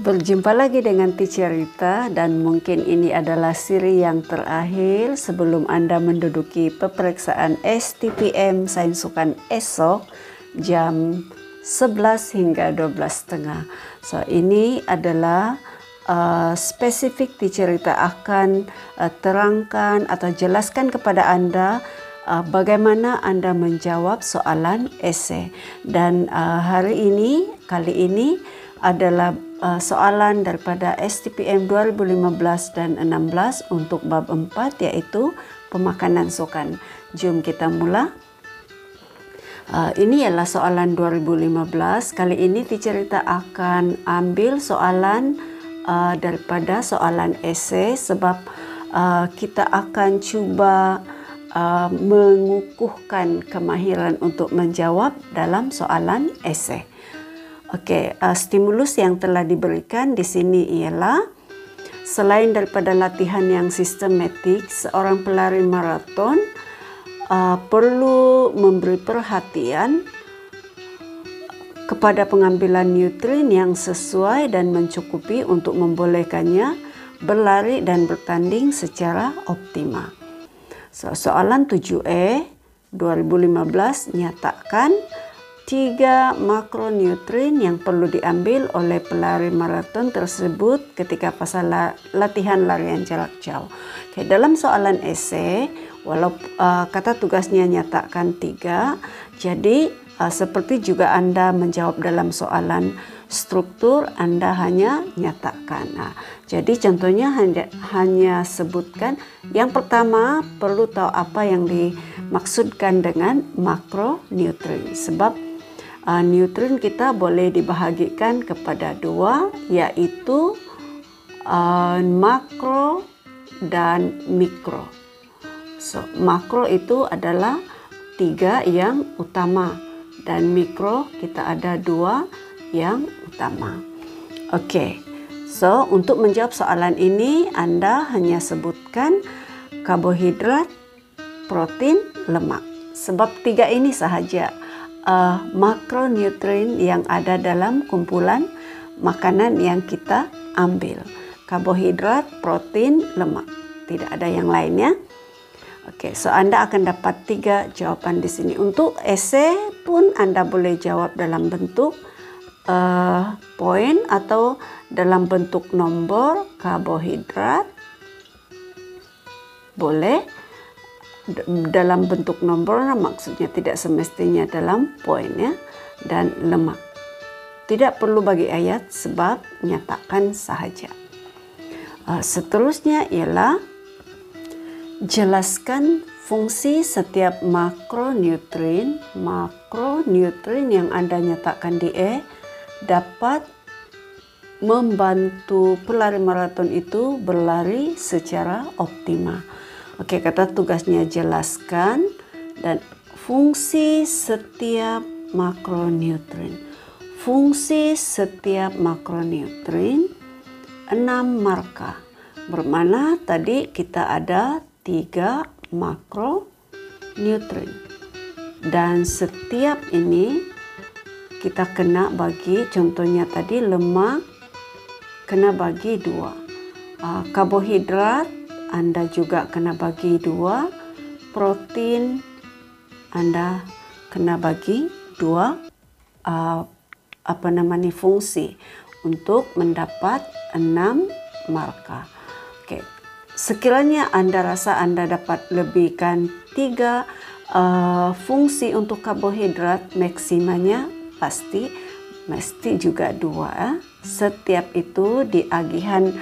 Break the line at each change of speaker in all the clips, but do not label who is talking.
Berjumpa lagi dengan Teacher Rita, dan mungkin ini adalah siri yang terakhir sebelum Anda menduduki peperiksaan STPM Sainsukan esok jam 11 hingga 12.30. So ini adalah spesifik Teacher Rita akan terangkan atau jelaskan kepada Anda bagaimana Anda menjawab soalan esei. Dan kali ini adalah soalan daripada STPM 2015 dan 16 untuk bab 4, yaitu pemakanan sukan. Jom kita mula. Ini adalah soalan 2015. Kali ini Teacher Rita akan ambil soalan daripada soalan esei, sebab kita akan cuba mengukuhkan kemahiran untuk menjawab dalam soalan esei. Okey, stimulus yang telah diberikan di sini ialah selain daripada latihan yang sistematik, seorang pelari maraton perlu memberi perhatian kepada pengambilan nutrien yang sesuai dan mencukupi untuk membolehkannya berlari dan bertanding secara optimal. Soalan 7E 2015 nyatakan 3 makronutrien yang perlu diambil oleh pelari maraton tersebut ketika fase latihan larian jarak jauh. Okay, dalam soalan esei, kata tugasnya nyatakan 3, jadi seperti juga Anda menjawab dalam soalan struktur, Anda hanya nyatakan. Jadi contohnya hanya sebutkan yang pertama, perlu tahu apa yang dimaksudkan dengan makronutrien, sebab nutrien kita boleh dibahagikan kepada 2, yaitu makro dan mikro. Makro itu adalah 3 yang utama, dan mikro kita ada 2 yang utama. Okey, untuk menjawab soalan ini Anda hanya sebutkan karbohidrat, protein, lemak, sebab 3 ini sahaja makronutrien yang ada dalam kumpulan makanan yang kita ambil. Karbohidrat, protein, lemak, tidak ada yang lainnya. Okey, Anda akan dapat 3 jawaban di sini. Untuk esei pun Anda boleh jawab dalam bentuk poin atau dalam bentuk nombor. Karbohidrat boleh dalam bentuk nombor, maksudnya tidak semestinya dalam poin, ya. Dan lemak tidak perlu bagi ayat, sebab nyatakan sahaja. Seterusnya ialah jelaskan fungsi setiap makronutrien. Makronutrien yang Anda nyatakan di E dapat membantu pelari maraton itu berlari secara optimal. Okey, kata tugasnya jelaskan dan fungsi setiap makronutrien. Fungsi setiap makronutrien 6 markah. Bermana tadi kita ada 3 makronutrien. Dan setiap ini kita kena bagi, contohnya tadi lemak kena bagi 2. Karbohidrat Anda juga kena bagi 2. Protein Anda kena bagi 2 fungsi untuk mendapat 6 markah. Okey, sekiranya Anda rasa Anda dapat lebihkan 3 fungsi untuk karbohidrat, maksimanya mesti juga 2. Setiap itu di agihan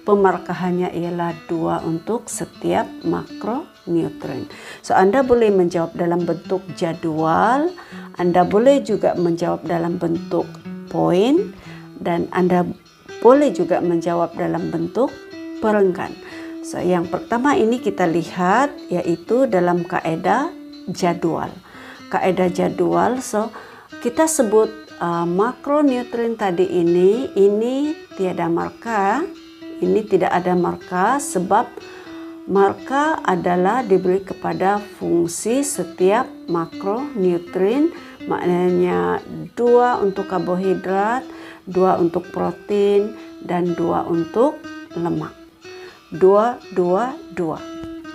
pemarkahannya ialah 2 untuk setiap makronutrien. Anda boleh menjawab dalam bentuk jadwal, Anda boleh juga menjawab dalam bentuk poin, dan Anda boleh juga menjawab dalam bentuk perenggan. Yang pertama ini kita lihat, yaitu dalam kaedah jadwal. Kaedah jadwal, kita sebut makronutrien tadi ini tiada markah. Ini tidak ada markah, sebab markah adalah diberi kepada fungsi setiap makronutrien Maknanya 2 untuk karbohidrat, 2 untuk protein, dan 2 untuk lemak. 2, 2, 2.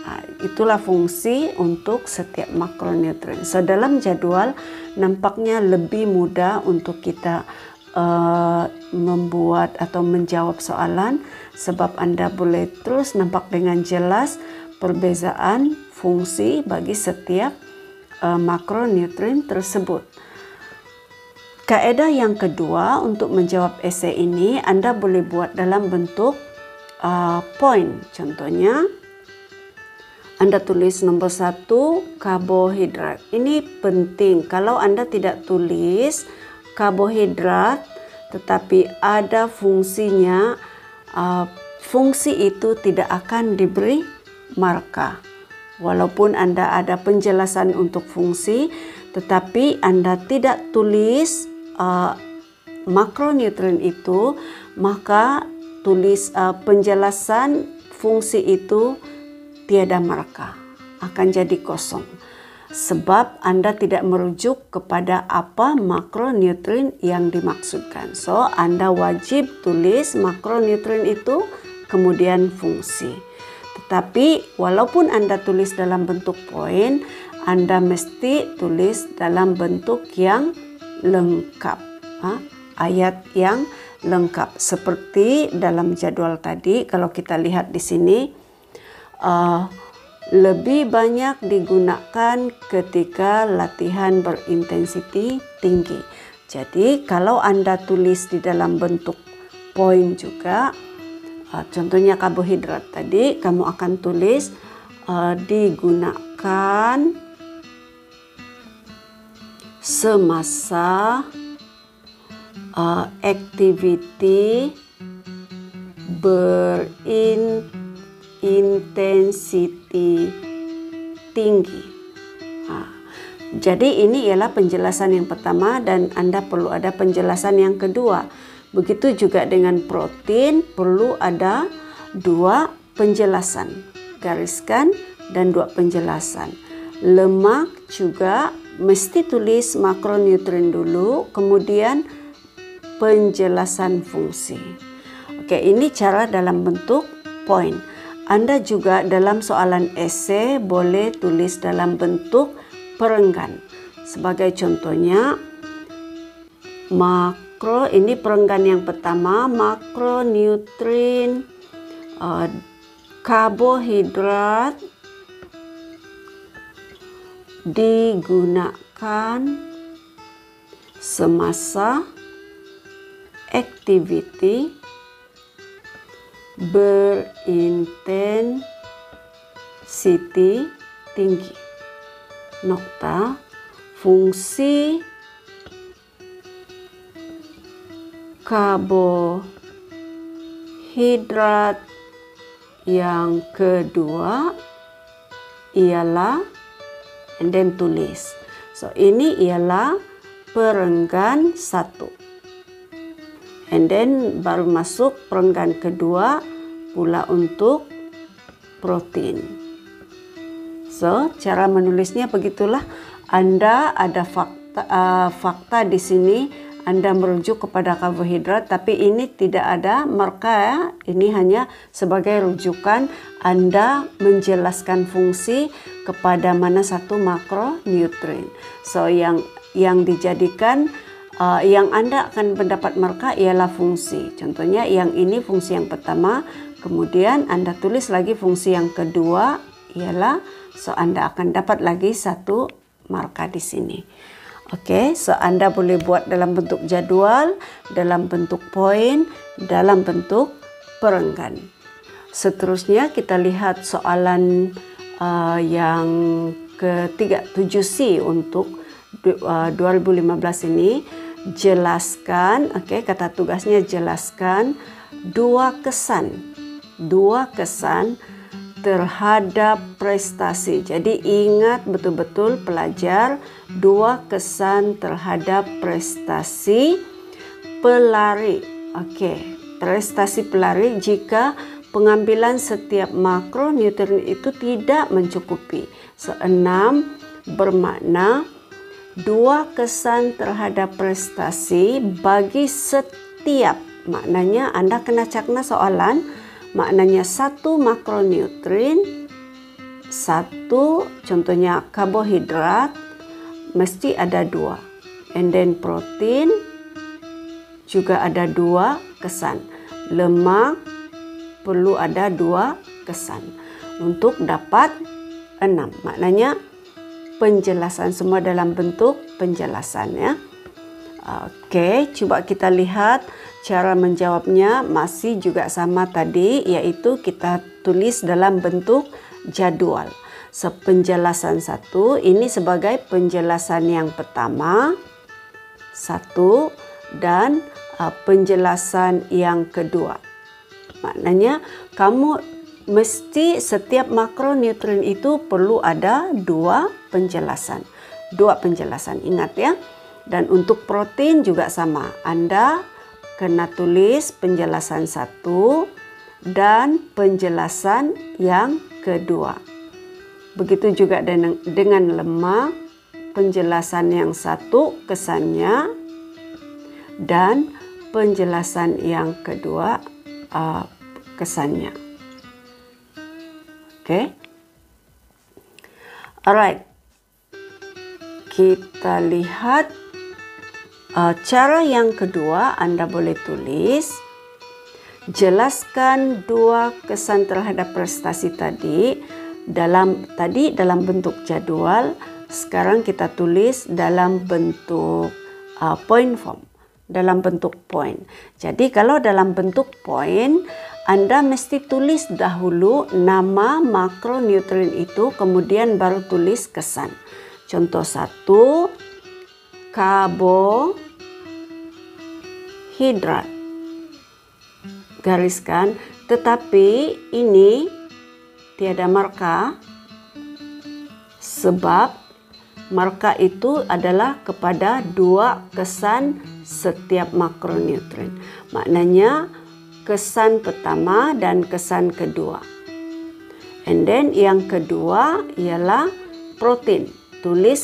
Nah, itulah fungsi untuk setiap makronutrien. So, dalam jadwal nampaknya lebih mudah untuk kita membuat atau menjawab soalan, sebab Anda boleh terus nampak dengan jelas perbezaan fungsi bagi setiap makronutrien tersebut. Kaedah yang kedua untuk menjawab esei ini Anda boleh buat dalam bentuk poin. Contohnya Anda tulis nomor 1 karbohidrat. Ini penting. Kalau Anda tidak tulis karbohidrat tetapi ada fungsinya, fungsi itu tidak akan diberi marka. Walaupun Anda ada penjelasan untuk fungsi, tetapi Anda tidak tulis makronutrien itu, maka tulis penjelasan fungsi itu tiada marka, akan jadi kosong. Sebab Anda tidak merujuk kepada apa makronutrien yang dimaksudkan. So, Anda wajib tulis makronutrien itu, kemudian fungsi. Tetapi walaupun Anda tulis dalam bentuk poin, Anda mesti tulis dalam bentuk yang lengkap. Ayat yang lengkap. Seperti dalam jadwal tadi, kalau kita lihat di sini, lebih banyak digunakan ketika latihan berintensiti tinggi. Jadi kalau Anda tulis di dalam bentuk poin juga, contohnya karbohidrat tadi, kamu akan tulis digunakan semasa activity berintensiti tinggi. Jadi ini ialah penjelasan yang pertama dan Anda perlu ada penjelasan yang kedua. Begitu juga dengan protein, perlu ada 2 penjelasan. Gariskan dan 2 penjelasan. Lemak juga mesti tulis makronutrien dulu, kemudian penjelasan fungsi. Oke, ini cara dalam bentuk poin. Anda juga dalam soalan esei boleh tulis dalam bentuk perenggan. Sebagai contohnya, ini perenggan yang pertama, makronutrien karbohidrat digunakan semasa activity berintensiti tinggi. Nokta, fungsi karbohidrat yang kedua ialah, and then tulis. So, ini ialah perenggan 1. And then baru masuk perenggan kedua pula untuk protein. So, cara menulisnya begitulah. Anda ada fakta di sini. Anda merujuk kepada karbohidrat, tapi ini tidak ada marka ya. Ini hanya sebagai rujukan Anda menjelaskan fungsi kepada mana satu makronutrien. So, yang dijadikan yang Anda akan mendapat marka ialah fungsi. Contohnya yang ini fungsi yang pertama, kemudian Anda tulis lagi fungsi yang kedua ialah, so Anda akan dapat lagi 1 marka di sini. Oke, so Anda boleh buat dalam bentuk jadwal, dalam bentuk poin, dalam bentuk perenggan. Seterusnya kita lihat soalan yang ketiga, 7C untuk 2015 ini. Jelaskan, oke, kata tugasnya jelaskan 2 kesan terhadap prestasi. Jadi ingat betul-betul pelajar, 2 kesan terhadap prestasi pelari. Oke, prestasi pelari jika pengambilan setiap makronutrien itu tidak mencukupi. So, 6 bermakna 2 kesan terhadap prestasi bagi setiap, maknanya Anda kena cakna soalan, maknanya 1 makronutrien, 1 contohnya karbohidrat mesti ada 2, and then protein juga ada 2 kesan, lemak perlu ada 2 kesan untuk dapat 6. Maknanya penjelasan semua dalam bentuk penjelasan ya. Oke, coba kita lihat cara menjawabnya masih juga sama tadi, yaitu kita tulis dalam bentuk jadwal. Penjelasan 1 ini sebagai penjelasan yang pertama 1 dan penjelasan yang kedua. Maknanya kamu mesti setiap makronutrien itu perlu ada 2 penjelasan. 2 penjelasan, ingat ya. Dan untuk protein juga sama. Anda kena tulis penjelasan 1 dan penjelasan yang kedua. Begitu juga dengan lemak, penjelasan yang 1 kesannya dan penjelasan yang kedua kesannya. Oke. Alright. Kita lihat cara yang kedua. Anda boleh tulis, jelaskan 2 kesan terhadap prestasi tadi dalam bentuk jadwal. Sekarang kita tulis dalam bentuk point form, dalam bentuk point. Jadi kalau dalam bentuk point, Anda mesti tulis dahulu nama makronutrien itu, kemudian baru tulis kesan. Contoh 1, karbohidrat. Gariskan, tetapi ini tiada marka sebab marka itu adalah kepada 2 kesan setiap makronutrien. Maknanya kesan pertama dan kesan kedua. And then yang kedua ialah protein.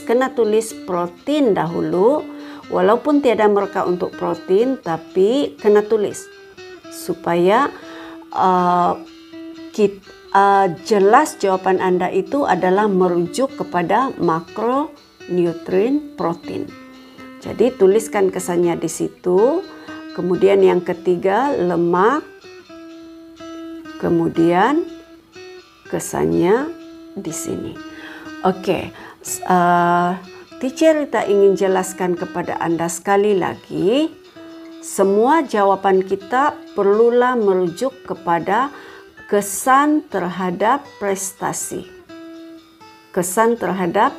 Kena tulis protein dahulu, walaupun tiada marka untuk protein, tapi kena tulis supaya jelas jawaban Anda itu adalah merujuk kepada makronutrien protein. Jadi tuliskan kesannya di situ. Kemudian yang ketiga lemak. Kemudian kesannya di sini. Oke, Teacher Rita ingin jelaskan kepada Anda sekali lagi, semua jawaban kita perlulah merujuk kepada kesan terhadap prestasi. Kesan terhadap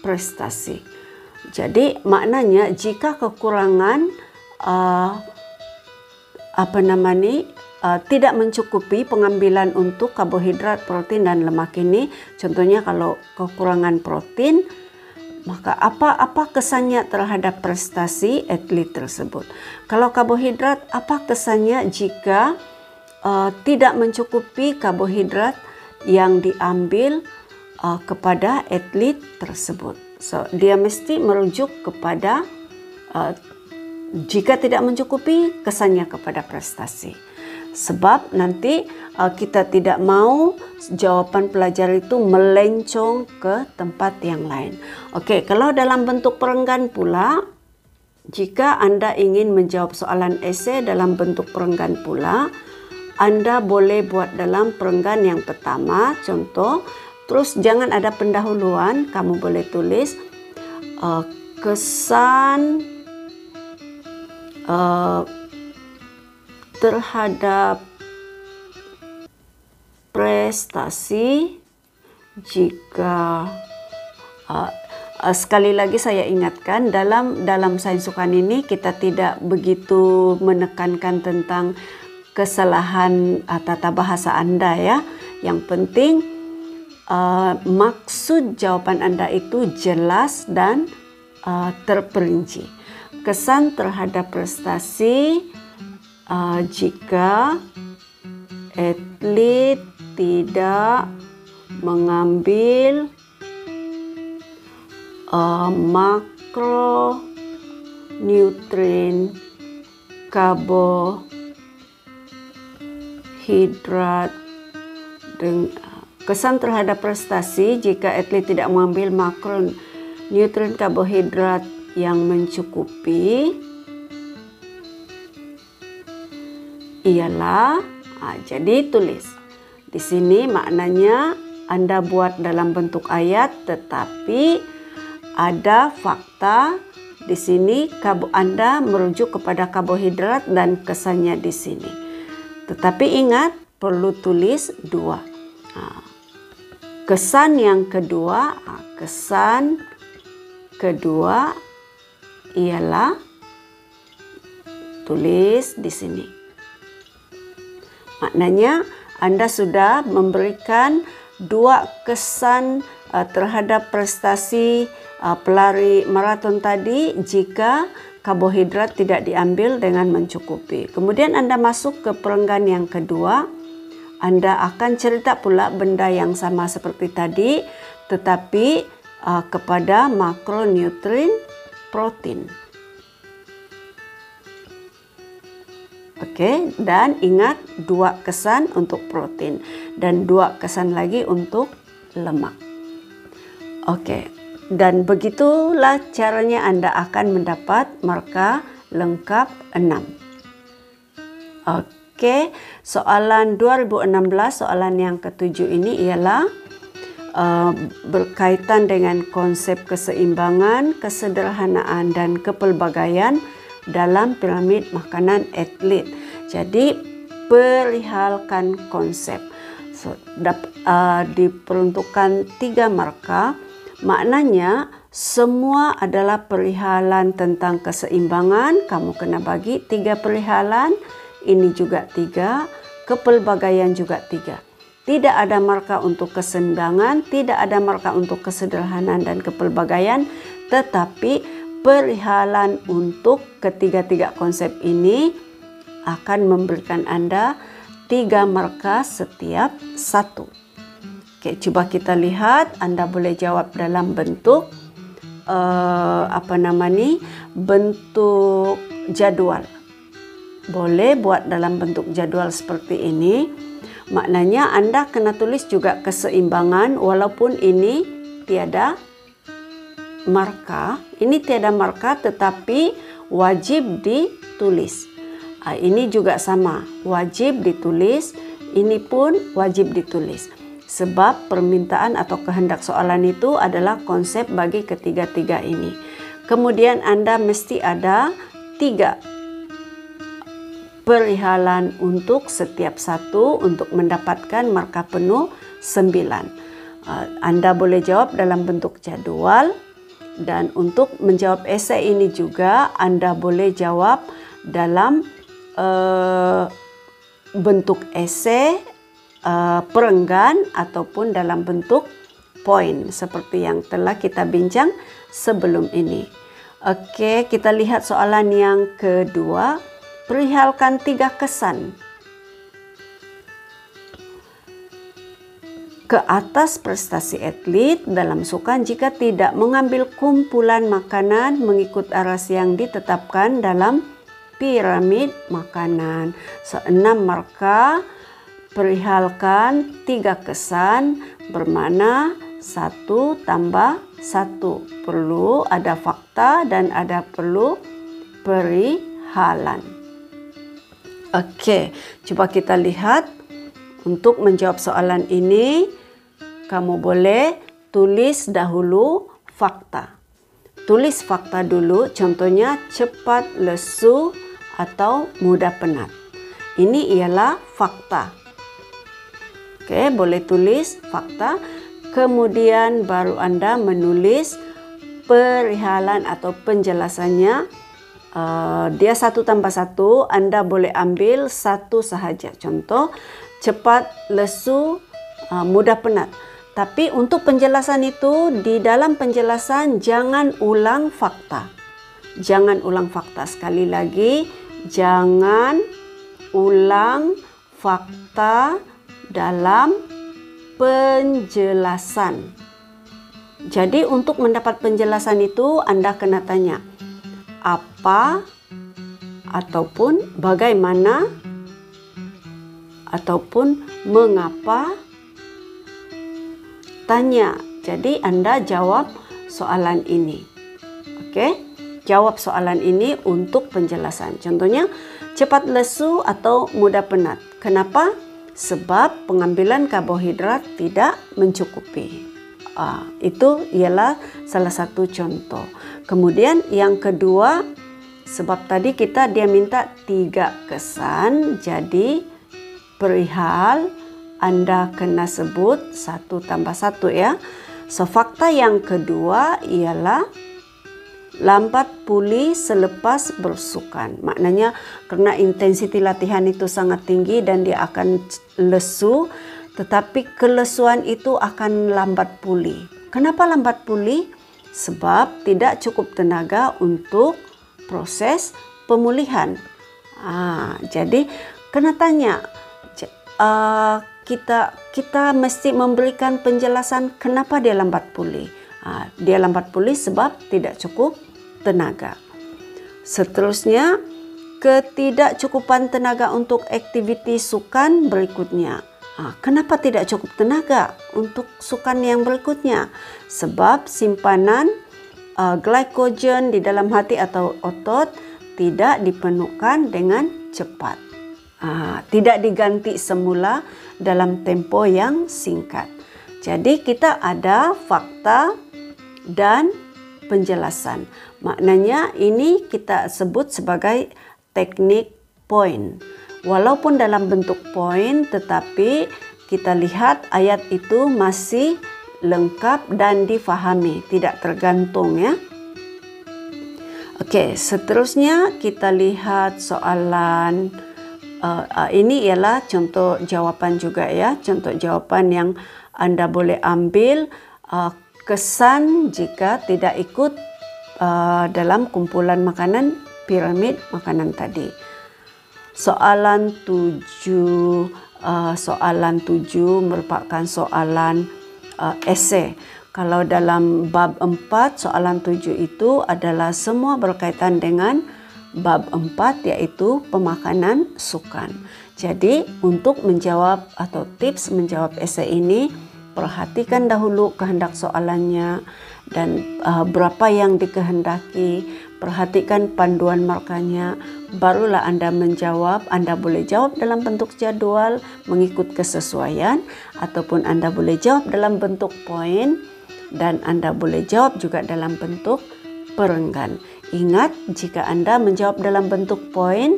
prestasi. Jadi maknanya jika kekurangan tidak mencukupi pengambilan untuk karbohidrat, protein dan lemak ini, contohnya kalau kekurangan protein, maka apa kesannya terhadap prestasi atlet tersebut? Kalau karbohidrat, apa kesannya jika tidak mencukupi karbohidrat yang diambil kepada atlet tersebut? So, dia mesti merujuk kepada jika tidak mencukupi, kesannya kepada prestasi. Sebab nanti kita tidak mau jawaban pelajar itu melencong ke tempat yang lain. Oke, kalau dalam bentuk perenggan pula, jika Anda ingin menjawab soalan esei dalam bentuk perenggan pula, Anda boleh buat dalam perenggan yang pertama, contoh, terus jangan ada pendahuluan, kamu boleh tulis kesan terhadap prestasi jika sekali lagi saya ingatkan, dalam sains sukan ini kita tidak begitu menekankan tentang kesalahan tata bahasa Anda ya. Yang penting maksud jawaban Anda itu jelas dan terperinci. Kesan terhadap prestasi jika atlet tidak mengambil makronutrien, karbohidrat. Kesan terhadap prestasi jika atlet tidak mengambil makronutrien karbohidrat yang mencukupi ialah, jadi tulis. Di sini maknanya Anda buat dalam bentuk ayat, tetapi ada fakta di sini. Anda merujuk kepada karbohidrat dan kesannya di sini. Tetapi ingat, perlu tulis 2. Kesan yang kedua, kesan kedua ialah tulis di sini. Maknanya Anda sudah memberikan 2 kesan terhadap prestasi pelari maraton tadi jika karbohidrat tidak diambil dengan mencukupi. Kemudian Anda masuk ke perenggan yang kedua. Anda akan cerita pula benda yang sama seperti tadi, tetapi kepada makronutrien protein. Oke, dan ingat 2 kesan untuk protein dan 2 kesan lagi untuk lemak. Oke, dan begitulah caranya Anda akan mendapat markah lengkap 6. Oke, soalan 2016, soalan yang ke-7 ini ialah berkaitan dengan konsep keseimbangan, kesederhanaan, dan kepelbagaian dalam piramid makanan atlet. Jadi perihalkan konsep. Diperuntukkan 3 markah. Maknanya semua adalah perihalan tentang keseimbangan. Kamu kena bagi 3 perihalan. Ini juga 3, kepelbagaian juga 3. Tidak ada markah untuk keseimbangan, tidak ada markah untuk kesederhanaan dan kepelbagaian, tetapi perihalan untuk ketiga-tiga konsep ini akan memberikan Anda 3 markah setiap 1. Oke, coba kita lihat. Anda boleh jawab dalam bentuk bentuk jadwal. Boleh buat dalam bentuk jadwal seperti ini. Maknanya Anda kena tulis juga keseimbangan walaupun ini tiada markah. Ini tiada markah tetapi wajib ditulis. Ini juga sama, wajib ditulis. Ini pun wajib ditulis. Sebab permintaan atau kehendak soalan itu adalah konsep bagi ketiga-tiga ini. Kemudian Anda mesti ada 3 perihalan untuk setiap 1 untuk mendapatkan markah penuh 9. Anda boleh jawab dalam bentuk jadwal, dan untuk menjawab esai ini juga Anda boleh jawab dalam bentuk esai, perenggan, ataupun dalam bentuk poin seperti yang telah kita bincang sebelum ini. Oke, kita lihat soalan yang kedua. Perihalkan 3 kesan ke atas prestasi atlet dalam sukan jika tidak mengambil kumpulan makanan mengikut aras yang ditetapkan dalam piramid makanan. 6 markah, perihalkan 3 kesan bermakna 1 tambah 1. Perlu ada fakta dan ada perlu perihalan. Oke, coba kita lihat. Untuk menjawab soalan ini, kamu boleh tulis dahulu fakta. Tulis fakta dulu, contohnya cepat, lesu, atau mudah penat. Ini ialah fakta. Oke, boleh tulis fakta. Kemudian baru Anda menulis perihalan atau penjelasannya. Dia 1 tambah 1, Anda boleh ambil 1 sahaja. Contoh, cepat, lesu, mudah penat. Tapi untuk penjelasan itu, di dalam penjelasan jangan ulang fakta. Jangan ulang fakta. Sekali lagi, jangan ulang fakta dalam penjelasan. Jadi untuk mendapat penjelasan itu Anda kena tanya apa ataupun bagaimana ataupun mengapa, tanya. Jadi Anda jawab soalan ini. Oke? Jawab soalan ini untuk penjelasan. Contohnya, cepat lesu atau mudah penat. Kenapa? Sebab pengambilan karbohidrat tidak mencukupi. Itu ialah salah satu contoh. Kemudian yang kedua, sebab tadi dia minta 3 kesan. Jadi perihal Anda kena sebut 1 tambah 1 ya. So, fakta yang kedua ialah lambat pulih selepas bersukan. Maknanya karena intensiti latihan itu sangat tinggi dan dia akan lesu, tetapi kelesuan itu akan lambat pulih. Kenapa lambat pulih? Sebab tidak cukup tenaga untuk proses pemulihan. Jadi kena tanya, kita mesti memberikan penjelasan kenapa dia lambat pulih. Dia lambat pulih sebab tidak cukup tenaga. Seterusnya, ketidakcukupan tenaga untuk aktiviti sukan berikutnya. Kenapa tidak cukup tenaga untuk sukan yang berikutnya? Sebab simpanan glykogen di dalam hati atau otot tidak dipenuhkan dengan cepat. Tidak diganti semula dalam tempo yang singkat. Jadi kita ada fakta dan penjelasan. Maknanya ini kita sebut sebagai teknik point. Walaupun dalam bentuk point, tetapi kita lihat ayat itu masih lengkap dan difahami, tidak tergantung ya. Oke, seterusnya kita lihat soalan. Ini ialah contoh jawaban juga ya, contoh jawaban yang Anda boleh ambil. Kesan jika tidak ikut dalam kumpulan makanan piramid makanan tadi. Soalan 7 merupakan soalan esei. Kalau dalam bab 4 soalan 7 itu adalah semua berkaitan dengan bab 4 yaitu pemakanan sukan. Jadi untuk menjawab atau tips menjawab esei ini, perhatikan dahulu kehendak soalannya dan berapa yang dikehendaki. Perhatikan panduan markanya, barulah Anda menjawab. Anda boleh jawab dalam bentuk jadwal mengikut kesesuaian, ataupun Anda boleh jawab dalam bentuk poin, dan Anda boleh jawab juga dalam bentuk perenggan. Ingat, jika Anda menjawab dalam bentuk poin,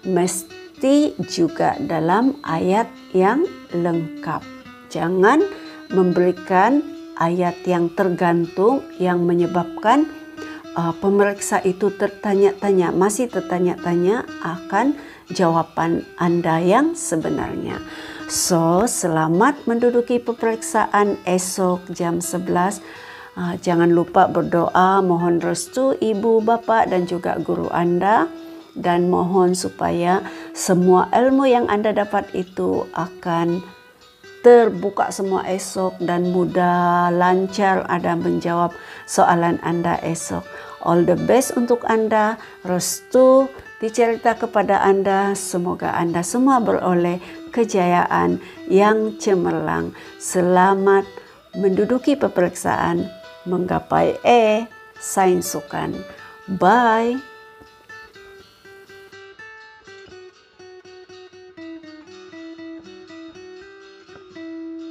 mesti juga dalam ayat yang lengkap. Jangan memberikan ayat yang tergantung yang menyebabkan pemeriksa itu masih tertanya-tanya akan jawaban Anda yang sebenarnya. So, selamat menduduki peperiksaan esok jam 11. Jangan lupa berdoa, mohon restu ibu, bapa dan juga guru Anda, dan mohon supaya semua ilmu yang Anda dapat itu akan terbuka semua esok dan mudah lancar Anda menjawab soalan Anda esok. All the best untuk Anda, restu dicerita kepada Anda, semoga Anda semua beroleh kejayaan yang cemerlang. Selamat menduduki peperiksaan, menggapai sains sukan. Bye.